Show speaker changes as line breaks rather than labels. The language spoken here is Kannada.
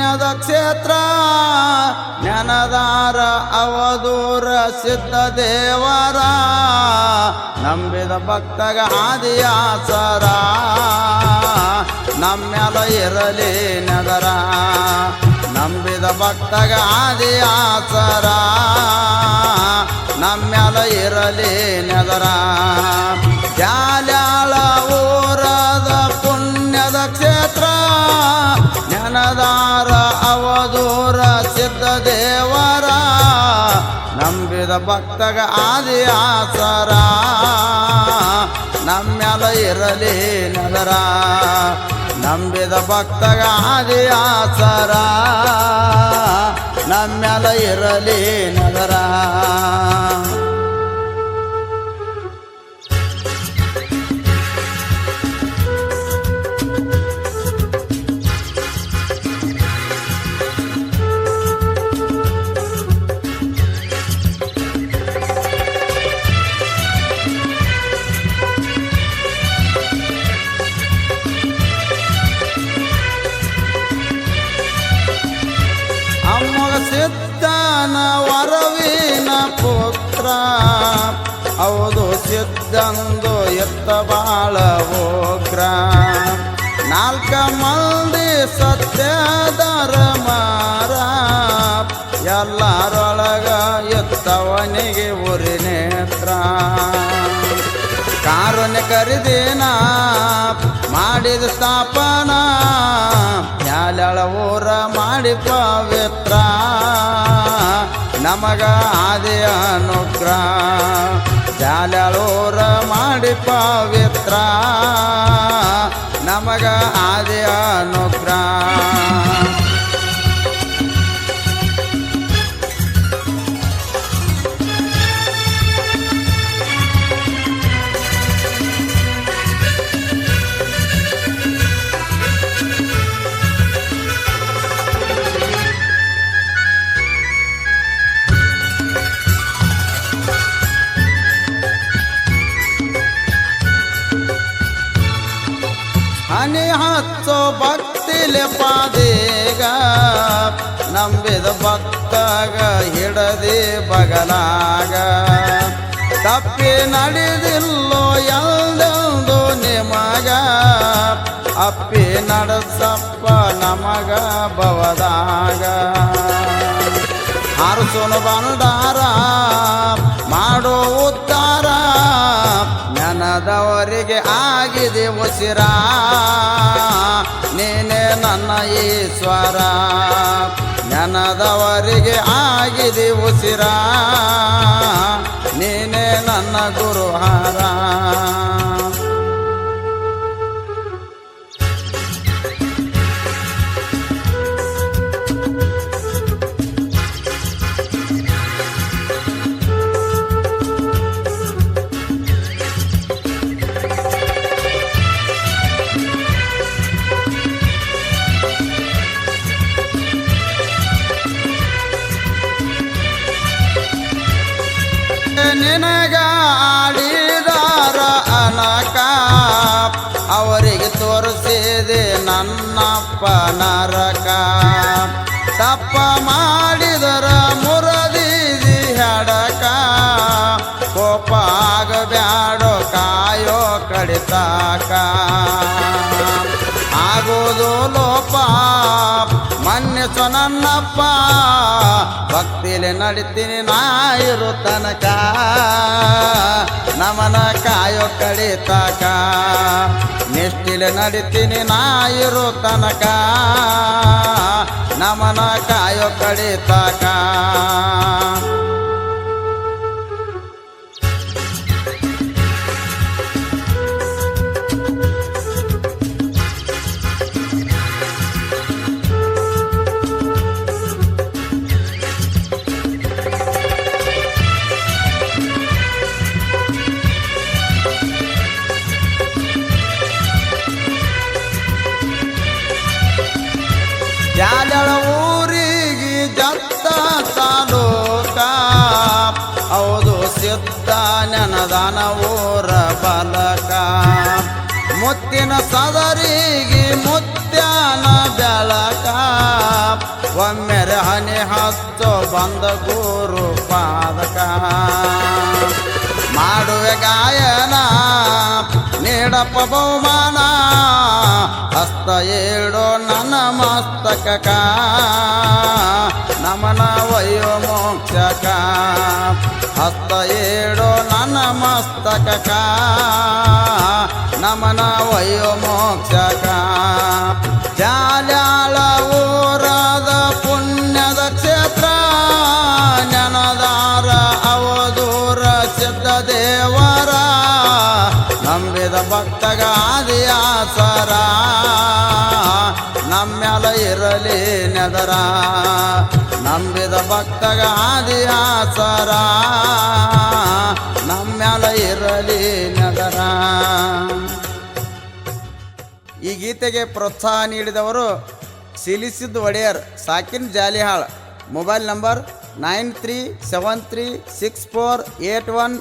ಪುಣ್ಯದ ಕ್ಷೇತ್ರ ನೆನದಾರ ಅವಧೂರ ಸಿದ್ಧ ದೇವರ ನಂಬಿದ ಭಕ್ತಗ ಆದಿಯಾಸರ ನಮ್ಮೆಲ ಇರಲಿ ನಗರ ನಂಬಿದ ಭಕ್ತಗ ಆದಿಯಾಸರ ನಮ್ಮೆಲ ಇರಲಿ ನಗರ ಜಾಲ್ಯಾಳ ಊರದ ಪುಣ್ಯದ ಕ್ಷೇತ್ರ ನೆನದಾರ ಅವಧೂರ ಸಿದ್ಧ ದೇವರ ನಂಬಿದ ಭಕ್ತಗ ಆದಿಯಾಸರ ನಮ್ಮೆಲ ಇರಲಿ ನಗರ ನಂಬಿದ ಭಕ್ತಗ ಆದಿಯಾಸರ ನಮ್ಮೆಲ ಇರಲಿ ನಗರ ಸಿದ್ಧನ ವರವಿನ ಪುತ್ರ ಹೌದು ಸಿದ್ಧಂದು ಎತ್ತ ಬಾಳ ಉಗ್ರ ನಾಲ್ಕ ಮಂದಿ ಸತ್ಯದರ ಮಾರ ಎಲ್ಲರೊಳಗ ಎತ್ತವನಿಗೆ ಉರಿ ನೇತ್ರ ಕಾರುಣ್ಯ ಕರಿದಿನ ಮಾಡಿದ ಸ್ಥಾಪನ ಯಾಲಳ ಊರ ಮಾಡಿ ಪವಿತ್ರ ನಮಗ ಆದಿ ಅನುಗ್ರಹ ಯಾಲಳ ಊರ ಮಾಡಿ ಪವಿತ್ರ ನಮಗ ಆದಿ ಅನುಗ್ರಹ ಹನಿ ಹಚ್ಚೋ ಭಕ್ತಿಲೆ ಪಾದೇಗ ನಂಬಿದ ಭಕ್ತಗ ಹಿಡದಿ ಬಗಲಾಗ ತಪ್ಪಿ ನಡೆದಿಲ್ಲೋ ಎಲ್ಲೆಂದು ನಿಮಗ ಅಪ್ಪಿ ನಡೆಸಪ್ಪ ನಮಗ ಬವದಾಗ ಹಾರಸೋನು ಬಂದಾರ ಮಾಡೋ ಉದ್ಧಾರ ನೆನದವರಿಗೆ ಆಗಿದೆ ಉಸಿರ ನೀನೇ ನನ್ನ ಈಶ್ವರ ನೆನದವರಿಗೆ ಆಗಿದೆ ಉಸಿರ ನೀನೇ ನನ್ನ ಗುರುಹಾರ ನಿನಗ ಆಡಿದಾರ ಅನಕ ಅವರಿಗೆ ತೋರಿಸಿದೆ ನನ್ನಪ್ಪ ನರಕ ತಪ್ಪ ಮಾಡಿದರ ಮುರದಿದಿ ಹಡಕ ಕೋಪ ಆಗಬ್ಯಾಡೋ ಕಾಯೋ ಕಡಿತಾಕ ಆಗೋದು ಲೋಪ ಮನ್ನಿಸು ನನ್ನಪ್ಪ ಭಕ್ತಿಲೆ ನಡಿತೀನಿ ನಾ ಇರು ತನಕ ನಮನ ಕಾಯೋ ಕಡಿತಾಕ ನಿಷ್ಠಿಲೆ ನಡಿತೀನಿ ನಾ ಇರು ತನಕ ನಮನ ಕಾಯೋ ಕಡಿತಾಕ ಯಾಲಳ ಊರಿಗೆ ಜತ್ತ ತಾಲೂಕ ಹೌದು ಸಿದ್ಧ ನೆನದಾನ ಊರ ಬಲಕ ಮುತ್ತಿನ ಸದರಿಗೆ ಮುತ್ಯಾನ ಬೆಳಕ ಬಂದ ಗುರು ಪಾದಕ ಮಾಡುವೆ ಗಾಯನ ನೀಡಪ್ಪ ಬಹುಮಾನ ಹಸ್ತ ಏಳೋ ನನ್ನ ಮಸ್ತಕ ನಮನ ವಯೋ ಮೋಕ್ಷಕ ಹಸ್ತ ಏಳೋ ನನ್ನ ಮಸ್ತಕ ನಮನ ವಯೋ ಮೋಕ್ಷಕ ಜಾಲ್ಯಾಳ ಊರದ ಪುಣ್ಯದ ಕ್ಷೇತ್ರ ನೆನದಾರ ಅವಧೂರ ಸಿದ್ಧ ದೇವರ ನಂಬಿದ ಭಕ್ತಗ ಆದಿಯಾಸರ ನಮ್ಮೆಲ ಇರಲಿ ನೆದರ ನಂಬಿದ ಭಕ್ತಗ ಆದಿಯಾಸರ ನಮ್ಮೆಲ ಇರಲಿ ನೆದರ. ಈ ಗೀತೆಗೆ ಪ್ರೋತ್ಸಾಹ ನೀಡಿದವರು ಸಿಲಿಸಿದ್ ಒಡೆಯರ್ ಸಾಕಿನ್ ಜಾಲಿಹಾಳ್. Mobile number 93736481